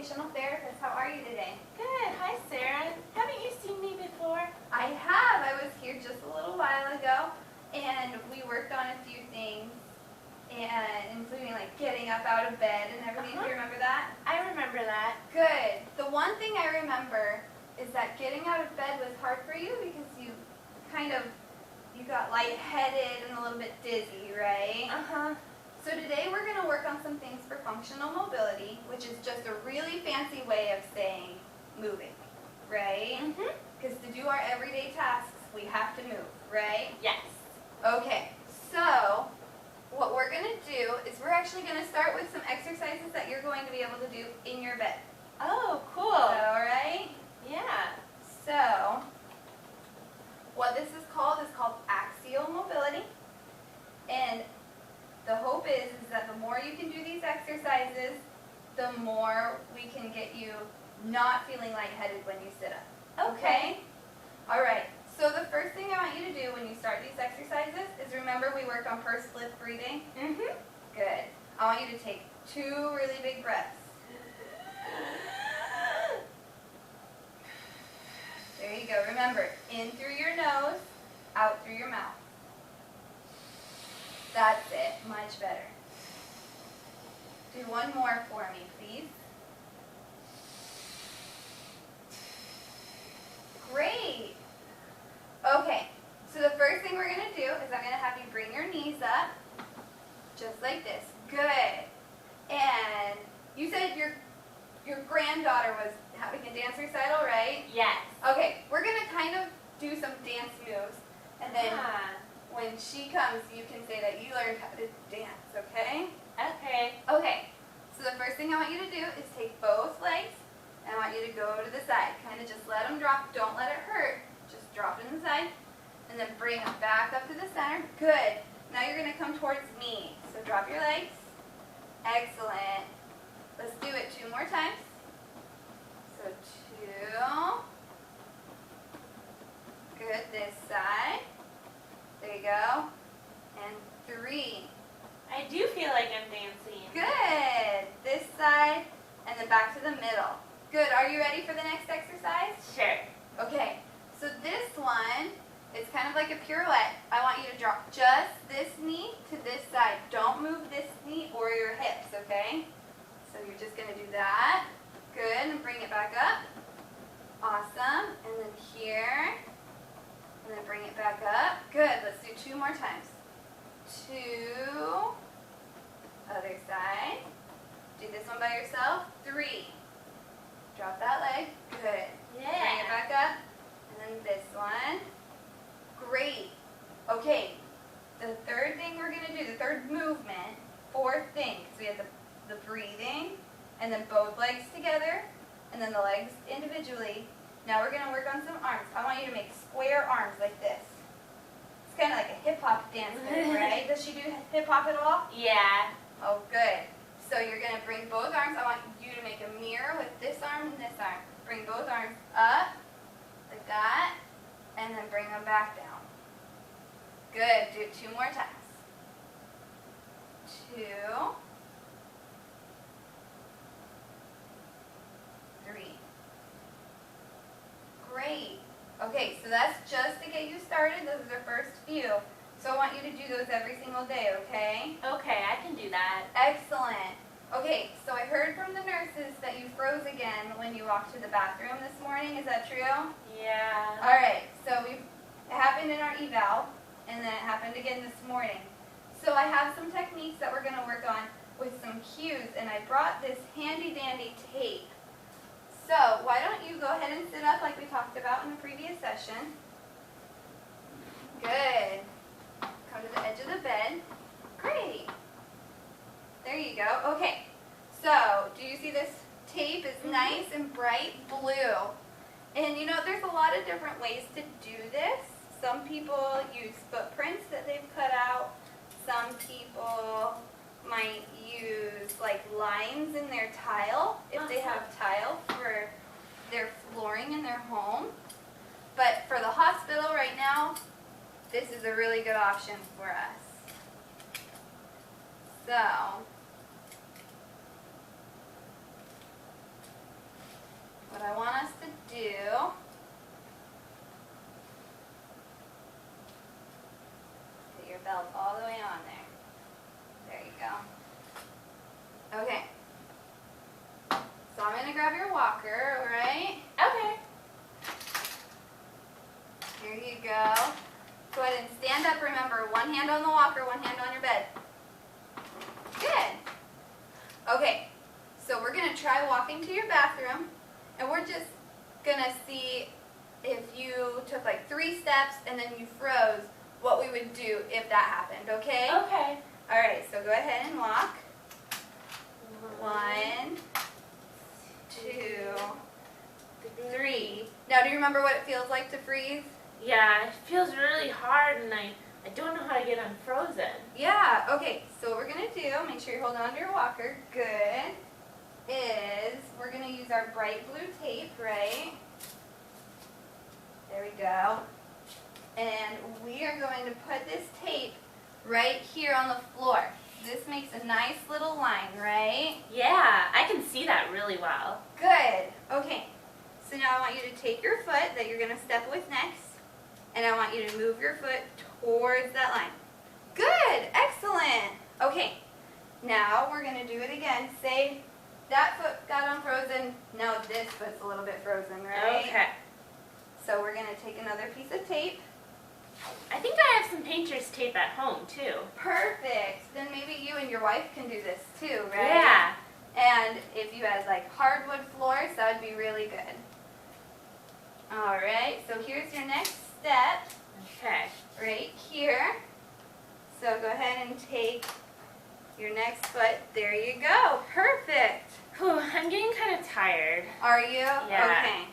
occupational therapist. How are you today? Good. Hi, Sarah. Haven't you seen me before? I have. I was here just a little while ago, and we worked on a few things, and including like getting up out of bed and everything. Do you remember that? I remember that. Good. The one thing I remember is that getting out of bed was hard for you because you got lightheaded and a little bit dizzy, right? Uh-huh. So today we're going to work on some things for functional mobility, which is just a really fancy way of saying moving, right? Mm-hmm. Because to do our everyday tasks, we have to move, right? Yes. Okay, so what we're going to do is we're actually going to start with some exercises that you're going to be able to do in your bed. Oh, cool. All right? Yeah. So what this is called axial mobility. And the hope is that the more you can do these exercises, the more we can get you not feeling lightheaded when you sit up. Okay? All right. So the first thing I want you to do when you start these exercises is remember we worked on pursed lip breathing? Mm-hmm. Good. I want you to take 2 really big breaths. There you go. Remember, in through your nose, out through your mouth. That's it. Much better. Do one more for me, please. Great. Okay, so the first thing we're going to do is I'm going to have you bring your knees up, just like this. Good. And you said your granddaughter was having a dance recital, right? Yes. Okay, we're going to kind of do some dance moves, and then when she comes, you can say that you learned how to dance, okay? Okay. Okay, so the first thing I want you to do is take both legs, and I want you to go to the side. Kind of just let them drop. Don't let it hurt. Just drop it inside, and then bring them back up to the center. Good. Now you're going to come towards me. So drop your legs. Excellent. Let's do it 2 more times. So 2. Good. This side. There you go. And 3. I do feel like I'm dancing. Good. This side, and then back to the middle. Good. Are you ready for the next exercise? Sure. Okay. So this one is kind of like a pirouette. I want you to drop just this knee to this side. Don't move this knee or your hips, okay? So you're just going to do that. Good. And bring it back up. Awesome. And then here. And then bring it back up. Good. Let's do 2 more times. 2. Other side. Do this one by yourself. 3. Drop that leg. Good. Yeah. Bring it back up. And then this one. Great. Okay. The third thing we're going to do, the third movement, 4th thing, because we had the breathing, and then both legs together, and then the legs individually. Now we're going to work on some arms. I want you to make square arms like this. It's kind of like a hip-hop dance move, right? Does she do hip-hop at all? Yeah. Oh, good. So you're going to bring both arms. I want you to make a mirror with this arm and this arm. Bring both arms up, like that, and then bring them back down. Good. Do it 2 more times. 2. 3. Great. Okay, so that's just to get you started. Those are the first few. So I want you to do those every single day, okay? Okay, I can do that. Excellent. Okay, so I heard from the nurses that you froze again when you walked to the bathroom this morning. Is that true? Yeah. All right, so it happened in our eval, and then it happened again this morning. So I have some techniques that we're going to work on with some cues, and I brought this handy-dandy tape. So why don't you go ahead and sit up like we talked about in the previous session. Good. Come to the edge of the bed. Great. There you go. Okay, so do you see this tape is nice and bright blue? And you know, there's a lot of different ways to do this. Some people use footprints that they've cut out. Some people might use like lines in their tile if they have tile for their flooring in their home. But for the hospital right now, this is a really good option for us. So what I want us to do, put your belt all the way on there. There you go. Okay. So I'm going to grab your walker, all right? Okay. Here you go. Go ahead and stand up, remember, one hand on the walker, one hand on your bed. Good. Okay, so we're going to try walking to your bathroom, and we're just going to see if you took like 3 steps and then you froze, what we would do if that happened, okay? Okay. All right, so go ahead and walk. 1, 2, 3. Now, do you remember what it feels like to freeze? Yeah, it feels really hard, and I don't know how to get unfrozen. Yeah, okay, so what we're going to do, make sure you're holding on to your walker, good, is we're going to use our bright blue tape, right? There we go. And we are going to put this tape right here on the floor. This makes a nice little line, right? Yeah, I can see that really well. Good, okay. So now I want you to take your foot that you're going to step with next, and I want you to move your foot towards that line. Good, excellent. Okay, now we're going to do it again. Say that foot got unfrozen, now this foot's a little bit frozen, right? Okay. So we're going to take another piece of tape. I think I have some painter's tape at home, too. Perfect. Then maybe you and your wife can do this too, right? Yeah. And if you had like hardwood floors, that would be really good. All right, so here's your next step. Okay. Right here. So go ahead and take your next foot. There you go. Perfect. Whew, I'm getting kind of tired. Are you? Yeah. Okay.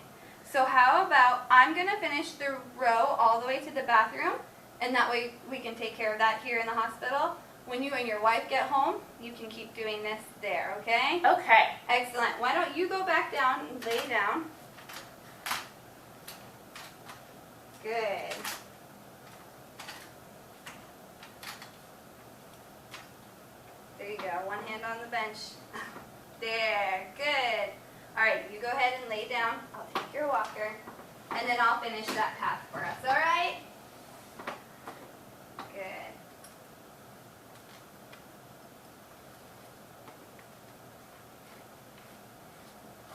So how about I'm going to finish the row all the way to the bathroom, and that way we can take care of that here in the hospital. When you and your wife get home, you can keep doing this there, okay? Okay. Excellent. Why don't you go back down and lay down. Good. There you go. One hand on the bench. There. Good. All right. You go ahead and lay down. I'll take your walker. And then I'll finish that path for us. All right? Good.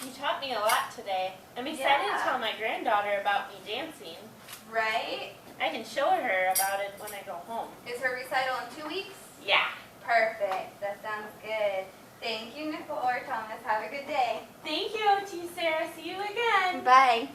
You taught me a lot today. I'm excited Yeah. to tell my granddaughter about me dancing. Right? I can show her about it when I go home. Is her recital in 2 weeks? Yeah. Perfect. That sounds good. Thank you, Nicole or Thomas. Have a good day. Thank you, T. Sarah. See you again. Bye.